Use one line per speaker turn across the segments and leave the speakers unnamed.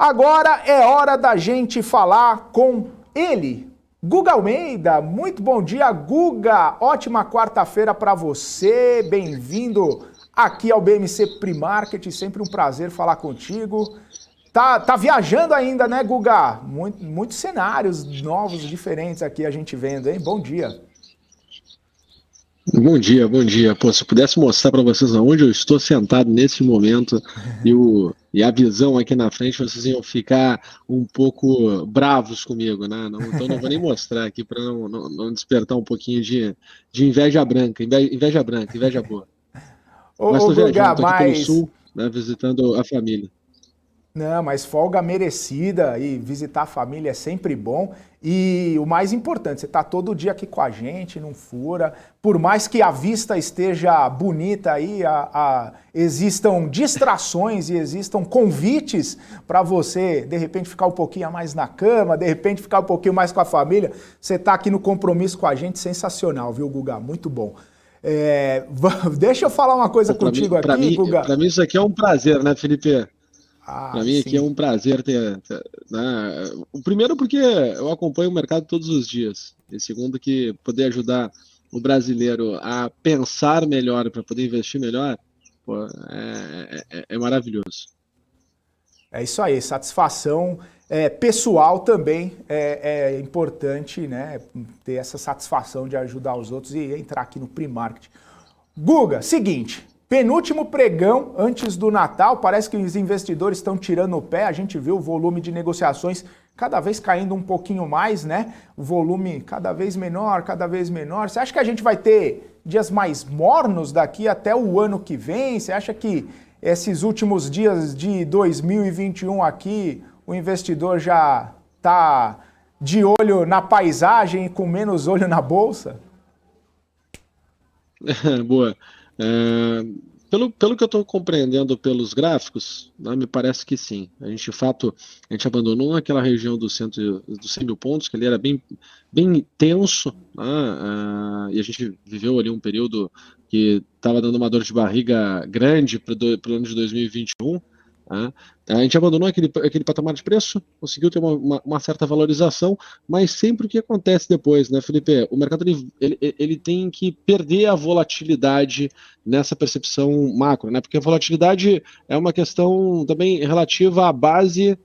Agora é hora da gente falar com ele, Guga Almeida. Muito bom dia, Guga. Ótima quarta-feira para você. Bem-vindo aqui ao BMC Pre-Market. Sempre um prazer falar contigo. Tá viajando ainda, né, Guga? Muitos cenários novos, diferentes aqui a gente vendo, hein? Bom dia.
Bom dia, bom dia. Pô, se eu pudesse mostrar para vocês aonde eu estou sentado nesse momento e a visão aqui na frente, vocês iam ficar um pouco bravos comigo, né? Então não vou nem mostrar aqui para não despertar um pouquinho de inveja branca, inveja boa. Mas estou viajando, estou aqui pelo sul, né, visitando a família.
Não, mas folga merecida e visitar a família é sempre bom. E o mais importante, você está todo dia aqui com a gente, não fura. Por mais que a vista esteja bonita aí, existam distrações e existam convites para você, de repente, ficar um pouquinho a mais na cama, de repente, ficar um pouquinho mais com a família. Você está aqui no compromisso com a gente, sensacional, viu, Guga? Muito bom. Deixa eu falar uma coisa contigo aqui, Guga.
Para mim isso aqui é um prazer, né, Felipe? Para mim aqui é um prazer ter, né? O primeiro porque eu acompanho o mercado todos os dias. E segundo que poder ajudar o brasileiro a pensar melhor para poder investir melhor, pô, é maravilhoso.
É isso aí, satisfação pessoal também é importante, né? Ter essa satisfação de ajudar os outros e entrar aqui no Pre-Market. Guga, seguinte. Penúltimo pregão antes do Natal, parece que os investidores estão tirando o pé, a gente viu o volume de negociações cada vez caindo um pouquinho mais, né? O volume cada vez menor, cada vez menor. Você acha que a gente vai ter dias mais mornos daqui até o ano que vem? Você acha que esses últimos dias de 2021 aqui, o investidor já está de olho na paisagem e com menos olho na bolsa?
Boa. Pelo que eu estou compreendendo pelos gráficos, né, me parece que sim. A gente, de fato, abandonou aquela região dos 100 mil pontos, que ele era bem tenso, né, e a gente viveu ali um período que estava dando uma dor de barriga grande para o ano de 2021. A gente abandonou aquele patamar de preço, conseguiu ter uma certa valorização, mas sempre o que acontece depois, né, Felipe? O mercado ele tem que perder a volatilidade nessa percepção macro, né? Porque a volatilidade é uma questão também relativa à base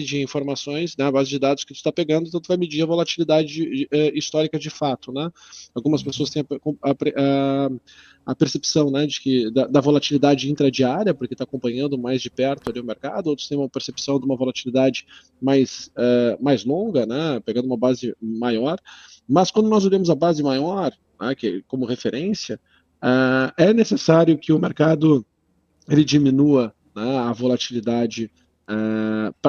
de informações, né, a base de dados que tu está pegando, então tu vai medir a volatilidade histórica de fato, né? Algumas pessoas têm a percepção, né, da volatilidade intradiária, porque está acompanhando mais de perto ali o mercado, outros têm uma percepção de uma volatilidade mais longa, né, pegando uma base maior, mas quando nós olhamos a base maior, né, como referência, é necessário que o mercado ele diminua, né, a volatilidade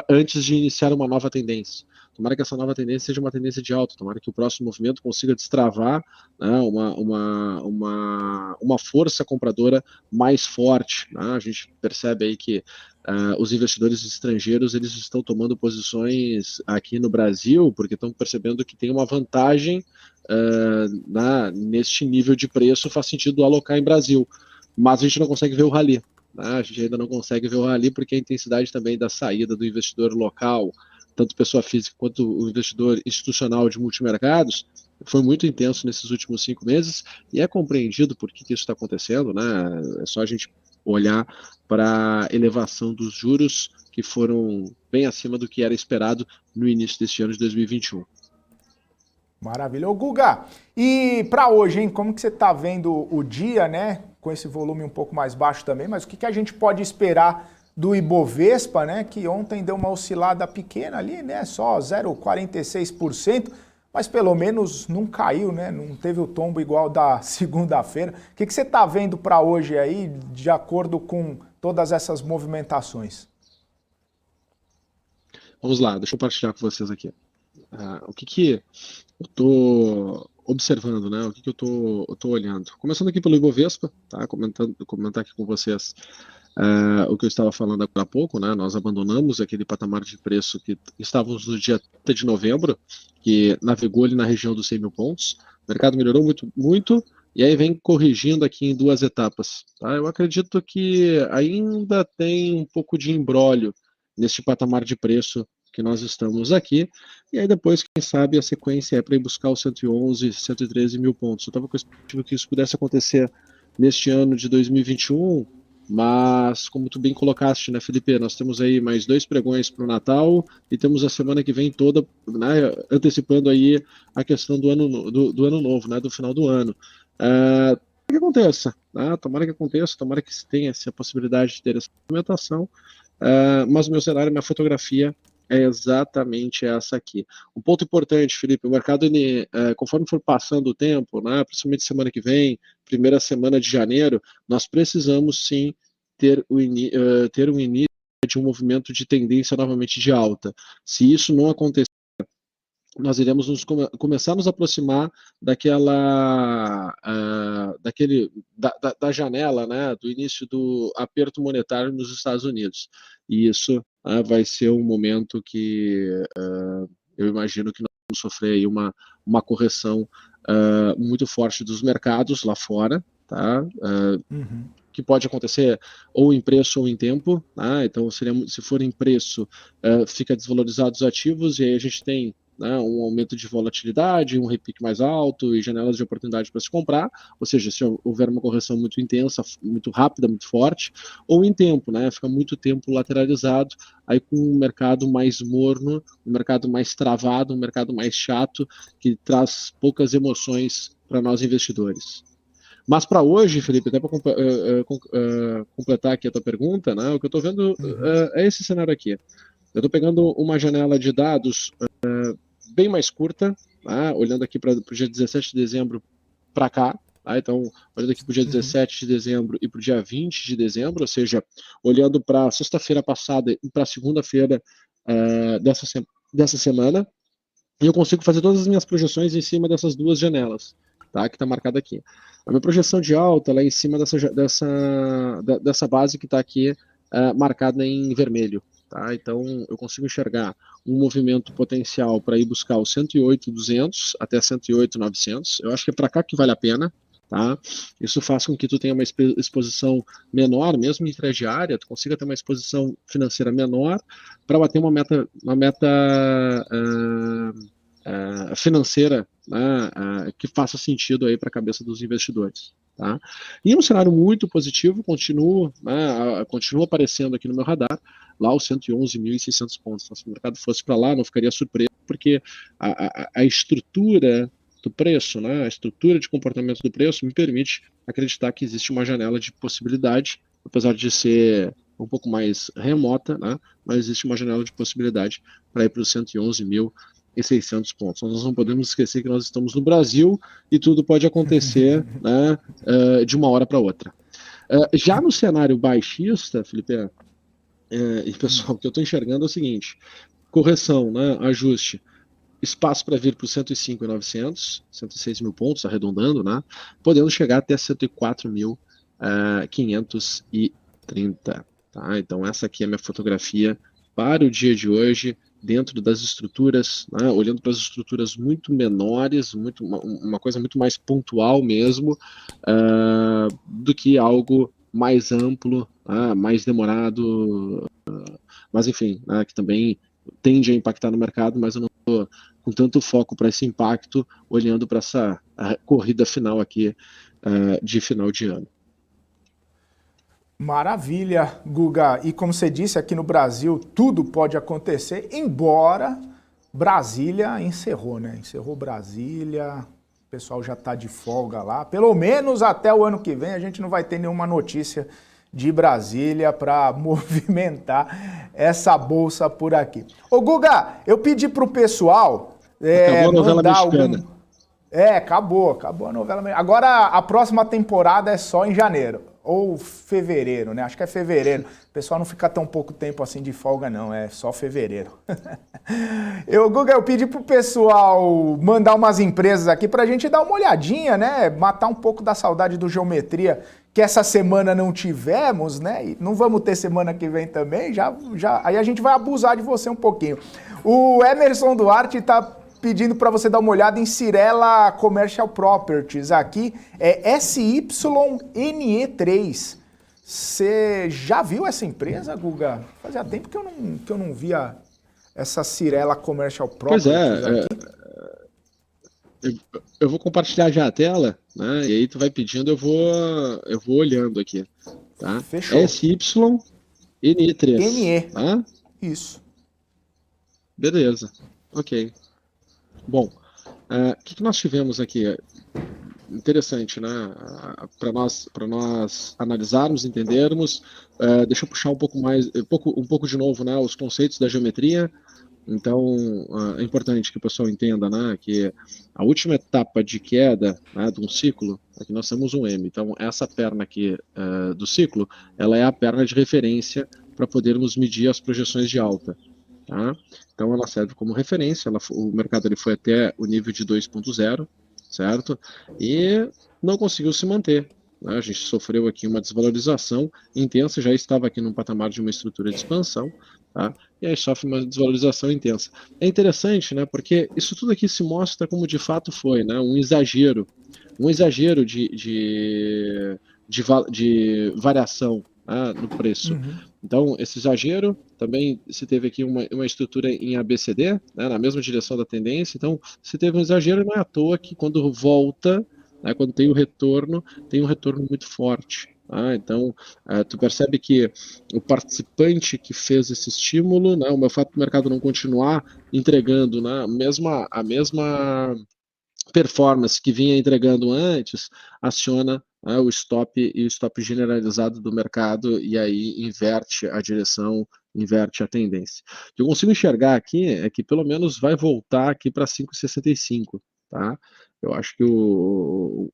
antes de iniciar uma nova tendência. Tomara que essa nova tendência seja uma tendência de alta, tomara que o próximo movimento consiga destravar, né, uma força compradora mais forte, né? A gente percebe aí que os investidores estrangeiros eles estão tomando posições aqui no Brasil porque estão percebendo que tem uma vantagem neste nível de preço, faz sentido alocar em Brasil, mas a gente não consegue ver o rally. A gente ainda não consegue ver o rally porque a intensidade também da saída do investidor local, tanto pessoa física quanto o investidor institucional de multimercados, foi muito intenso nesses últimos 5 meses e é compreendido por que isso está acontecendo, né? É só a gente olhar para a elevação dos juros que foram bem acima do que era esperado no início deste ano de 2021.
Maravilha. Ô, Guga, e para hoje, hein? Como que você está vendo o dia, né? Com esse volume um pouco mais baixo também, mas o que a gente pode esperar do Ibovespa, né? Que ontem deu uma oscilada pequena ali, né? Só 0,46%, mas pelo menos não caiu, né? Não teve o tombo igual da segunda-feira. O que você está vendo para hoje aí, de acordo com todas essas movimentações?
Vamos lá, deixa eu partilhar com vocês aqui. O que eu estou observando, né? O que eu estou olhando. Começando aqui pelo Ibovespa, tá? Comentar aqui com vocês o que eu estava falando agora há pouco, né? Nós abandonamos aquele patamar de preço que estávamos no dia 30 de novembro, que navegou ali na região dos 100 mil pontos. O mercado melhorou muito, muito, e aí vem corrigindo aqui em 2 etapas. Tá? Eu acredito que ainda tem um pouco de imbróglio neste patamar de preço que nós estamos aqui, e aí depois, quem sabe, a sequência é para ir buscar os 111, 113 mil pontos. Eu estava com a expectativa que isso pudesse acontecer neste ano de 2021, mas, como tu bem colocaste, né, Felipe, nós temos aí mais 2 pregões para o Natal e temos a semana que vem toda, né, antecipando aí a questão do ano novo, né, do final do ano. Que aconteça, né? Tomara que aconteça, tomara que se tenha essa possibilidade de ter essa movimentação, mas o meu cenário, minha fotografia é exatamente essa aqui. Um ponto importante, Felipe, o mercado, conforme for passando o tempo, né, principalmente semana que vem, primeira semana de janeiro, nós precisamos sim ter um início de um movimento de tendência novamente de alta. Se isso não acontecer, nós iremos começar a nos aproximar da janela, né, do início do aperto monetário nos Estados Unidos. E isso vai ser um momento que eu imagino que nós vamos sofrer aí uma correção muito forte dos mercados lá fora, tá? Que pode acontecer ou em preço ou em tempo, tá? Então, se for em preço, fica desvalorizados os ativos e aí a gente tem, né, um aumento de volatilidade, um repique mais alto e janelas de oportunidade para se comprar, ou seja, se houver uma correção muito intensa, muito rápida, muito forte, ou em tempo, né, fica muito tempo lateralizado, aí com um mercado mais morno, um mercado mais travado, um mercado mais chato, que traz poucas emoções para nós investidores. Mas para hoje, Felipe, até para completar aqui a tua pergunta, né, o que eu estou vendo é esse cenário aqui. Eu estou pegando uma janela de dados bem mais curta, tá? Olhando aqui para o dia 17 de dezembro para cá, tá? Então, olhando aqui para o dia 17 de dezembro e para o dia 20 de dezembro, ou seja, olhando para sexta-feira passada e para segunda-feira dessa semana, e eu consigo fazer todas as minhas projeções em cima dessas 2 janelas, tá? Que está marcada aqui. A minha projeção de alta ela é em cima dessa base que está aqui marcada em vermelho. Tá? Então, eu consigo enxergar um movimento potencial para ir buscar o 108.200 até 108.900. Eu acho que é para cá que vale a pena. Tá? Isso faz com que tu tenha uma exposição menor, mesmo intradiária, tu consiga ter uma exposição financeira menor para bater uma meta financeira, né, que faça sentido aí para a cabeça dos investidores. Tá? E um cenário muito positivo, continua aparecendo aqui no meu radar, lá os 111.600 pontos. Então, se o mercado fosse para lá, não ficaria surpreso, porque a estrutura do preço, né, a estrutura de comportamento do preço me permite acreditar que existe uma janela de possibilidade, apesar de ser um pouco mais remota, né, mas existe uma janela de possibilidade para ir para os 111.600 pontos. Nós não podemos esquecer que nós estamos no Brasil e tudo pode acontecer, né, de uma hora para outra. Já no cenário baixista, Felipe, e pessoal, o que eu estou enxergando é o seguinte: correção, né, ajuste, espaço para vir para os 105.900, 106 mil pontos, arredondando, né, podendo chegar até 104.530. Tá? Então essa aqui é a minha fotografia para o dia de hoje, dentro das estruturas, né, olhando para as estruturas muito menores, uma coisa muito mais pontual mesmo, do que algo mais amplo, mais demorado, mas enfim, que também tende a impactar no mercado, mas eu não estou com tanto foco para esse impacto, olhando para essa corrida final aqui de final de ano.
Maravilha, Guga. E como você disse, aqui no Brasil tudo pode acontecer, embora Brasília encerrou, né? Encerrou Brasília, o pessoal já está de folga lá. Pelo menos até o ano que vem a gente não vai ter nenhuma notícia de Brasília para movimentar essa bolsa por aqui. Ô Guga, eu pedi para o pessoal
acabou a novela mexicana.
Acabou a novela. Agora a próxima temporada é só em janeiro. Ou fevereiro, né? Acho que é fevereiro. O pessoal não fica tão pouco tempo assim de folga, não. É só fevereiro. Guga, eu pedi pro pessoal mandar umas empresas aqui pra gente dar uma olhadinha, né? Matar um pouco da saudade do Geometria, que essa semana não tivemos, né? E não vamos ter semana que vem também. Aí a gente vai abusar de você um pouquinho. O Emerson Duarte tá pedindo para você dar uma olhada em Cyrela Commercial Properties. Aqui é SYNE3. Você já viu essa empresa, Guga? Fazia tempo que eu não via essa Cyrela Commercial
Pois
Properties aqui.
Eu vou compartilhar já a tela, né? E aí tu vai pedindo, eu vou olhando aqui, tá?
Fechou.
SYNI3,
NE.
tá?
Isso.
Beleza, ok. Bom, o que nós tivemos aqui? Interessante, né? Para nós analisarmos, entendermos. Deixa eu puxar um pouco mais, um pouco de novo, né? Os conceitos da geometria. Então, é importante que o pessoal entenda, né, que a última etapa de queda, né, de um ciclo, aqui nós temos um M. Então, essa perna aqui do ciclo, ela é a perna de referência para podermos medir as projeções de alta. Tá? Então, ela serve como referência. O mercado ele foi até o nível de 2.0, certo? E não conseguiu se manter. Né? A gente sofreu aqui uma desvalorização intensa, já estava aqui num patamar de uma estrutura de expansão, tá? E aí sofre uma desvalorização intensa. É interessante, né? Porque isso tudo aqui se mostra como de fato foi, né? Um exagero de variação, né, no preço. Então, esse exagero também se teve aqui uma estrutura em ABCD, né, na mesma direção da tendência. Então, se teve um exagero, não é à toa que quando volta, né, quando tem um retorno muito forte. Tá? Então, tu percebe que o participante que fez esse estímulo, né, o fato do mercado não continuar entregando, né, a mesma performance que vinha entregando antes, aciona, né, o stop e o stop generalizado do mercado, e aí inverte a direção, inverte a tendência. O que eu consigo enxergar aqui é que pelo menos vai voltar aqui para 5,65, tá? Eu acho que o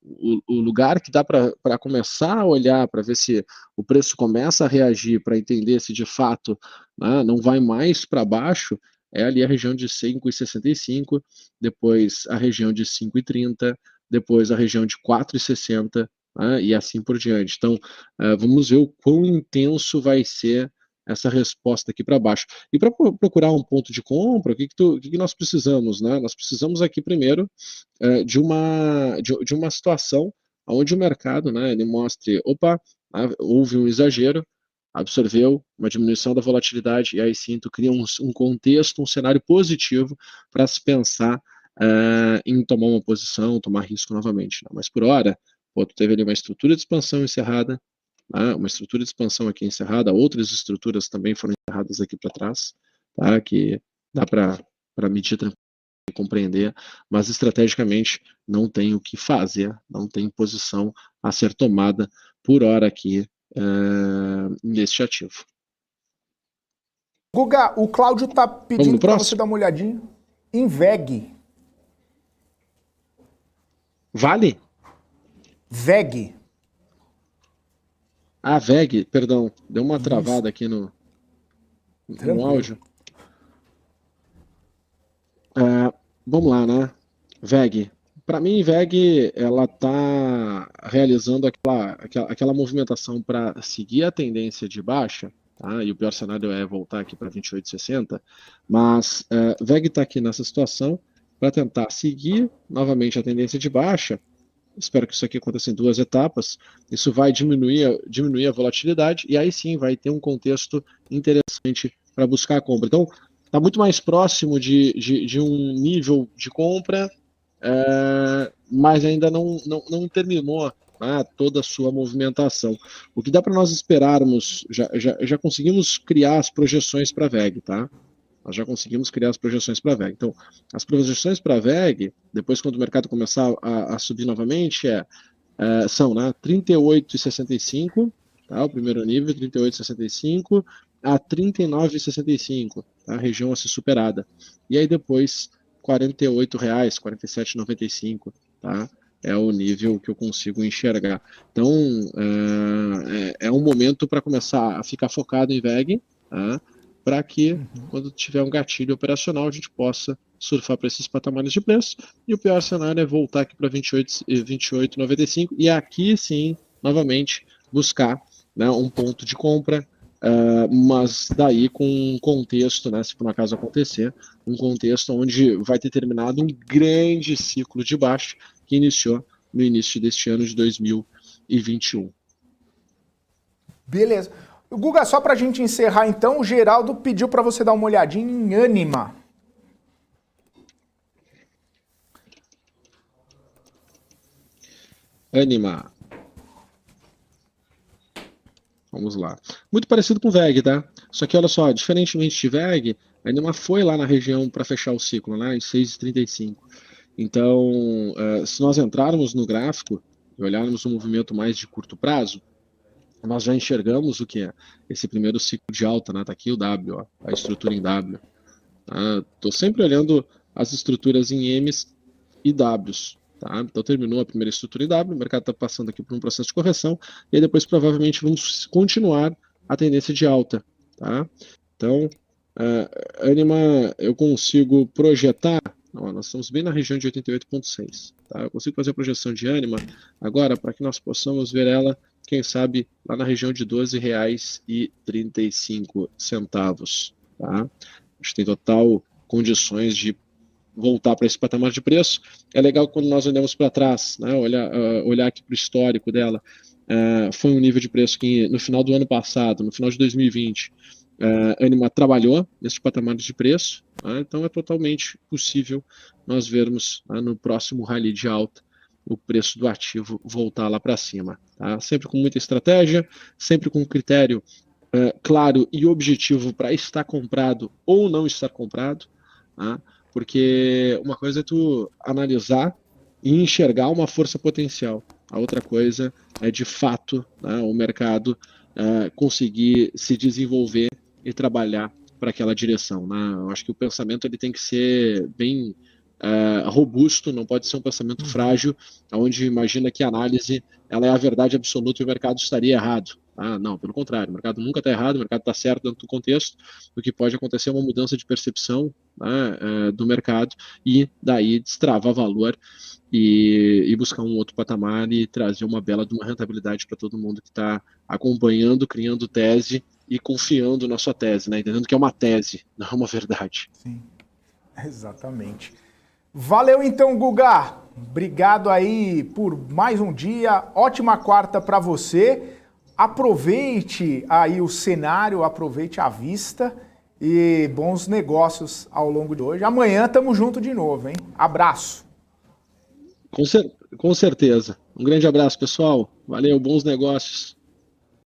lugar que dá para começar a olhar, para ver se o preço começa a reagir, para entender se de fato, né, não vai mais para baixo, é ali a região de 5,65, depois a região de 5,30, depois a região de 4,60, né, e assim por diante. Então, vamos ver o quão intenso vai ser essa resposta aqui para baixo. E para procurar um ponto de compra, o que nós precisamos? Né? Nós precisamos aqui primeiro de uma situação onde o mercado, né, ele mostre, opa, houve um exagero, absorveu uma diminuição da volatilidade, e aí sim tu cria um contexto, um cenário positivo para se pensar em tomar uma posição, tomar risco novamente. Né? Mas por hora, tu teve ali uma estrutura de expansão encerrada, né? Uma estrutura de expansão aqui encerrada, outras estruturas também foram encerradas aqui para trás, tá? Que dá para medir tranquilo e compreender, mas estrategicamente não tem o que fazer, não tem posição a ser tomada por hora aqui neste ativo.
Guga, o Cláudio tá pedindo para você dar uma olhadinha em VEG.
Vale?
VEG.
Ah, VEG, perdão, deu uma travada aqui no áudio. Vamos lá, né? VEG. Para mim, VEG, ela está realizando aquela movimentação para seguir a tendência de baixa, tá? E o pior cenário é voltar aqui para 28,60, mas VEG está aqui nessa situação para tentar seguir novamente a tendência de baixa. Espero que isso aqui aconteça em 2 etapas. Isso vai diminuir a volatilidade, e aí sim vai ter um contexto interessante para buscar a compra. Então, está muito mais próximo de um nível de compra, mas ainda não terminou, né, toda a sua movimentação. O que dá para nós esperarmos, já conseguimos criar as projeções para a VEG, tá? Nós já conseguimos criar as projeções para a VEG. Então, as projeções para a VEG, depois quando o mercado começar a subir novamente, são, né, 38,65, tá, o primeiro nível, 38,65 a 39,65, tá, a região a ser superada. E aí depois, R$ 48,00, 47,95, tá, é o nível que eu consigo enxergar. Então, é um momento para começar a ficar focado em VEG, tá, para que, quando tiver um gatilho operacional, a gente possa surfar para esses patamares de preço. E o pior cenário é voltar aqui para 28,95 e aqui sim, novamente, buscar, né, um ponto de compra, mas daí com um contexto, né, se por um acaso acontecer, um contexto onde vai ter terminado um grande ciclo de baixa que iniciou no início deste ano de 2021.
Beleza. Guga, só para a gente encerrar então, o Geraldo pediu para você dar uma olhadinha em Anima.
Anima. Vamos lá. Muito parecido com o VEG, tá? Só que olha só, diferentemente de VEG, a Anima foi lá na região para fechar o ciclo, né, em 6,35. Então, se nós entrarmos no gráfico e olharmos um movimento mais de curto prazo, nós já enxergamos o que é esse primeiro ciclo de alta, né? Tá aqui o W, ó, a estrutura em W. Estou sempre olhando as estruturas em M's e W's. Tá? Então terminou a primeira estrutura em W, o mercado está passando aqui por um processo de correção, e aí depois provavelmente vamos continuar a tendência de alta. Tá? Então, Anima, eu consigo projetar, ó, nós estamos bem na região de 88,6. Tá? Eu consigo fazer a projeção de Anima agora para que nós possamos ver ela, quem sabe, lá na região de R$ 12,35. Tá? Acho que tem total condições de voltar para esse patamar de preço. É legal quando nós olhamos para trás, né? Olhar aqui para o histórico dela. Foi um nível de preço que no final do ano passado, no final de 2020, Anima trabalhou nesse patamar de preço, né? Então é totalmente possível nós vermos, né, no próximo rally de alta o preço do ativo voltar lá para cima. Tá? Sempre com muita estratégia, sempre com critério claro e objetivo para estar comprado ou não estar comprado, tá? Porque uma coisa é tu analisar e enxergar uma força potencial, a outra coisa é de fato, né, o mercado conseguir se desenvolver e trabalhar para aquela direção. Né? Eu acho que o pensamento ele tem que ser bem robusto, não pode ser um pensamento frágil, onde imagina que a análise ela é a verdade absoluta e o mercado estaria errado. Não, pelo contrário, o mercado nunca está errado, o mercado está certo dentro do contexto. O que pode acontecer é uma mudança de percepção, né, do mercado, e daí destravar valor e buscar um outro patamar e trazer uma bela de uma rentabilidade para todo mundo que está acompanhando, criando tese e confiando na sua tese, né, entendendo que é uma tese, não é uma verdade.
Sim, exatamente. Valeu então, Guga. Obrigado aí por mais um dia. Ótima quarta para você. Aproveite aí o cenário, aproveite a vista e bons negócios ao longo de hoje. Amanhã tamo junto de novo, hein? Abraço.
Com certeza. Um grande abraço, pessoal. Valeu, bons negócios.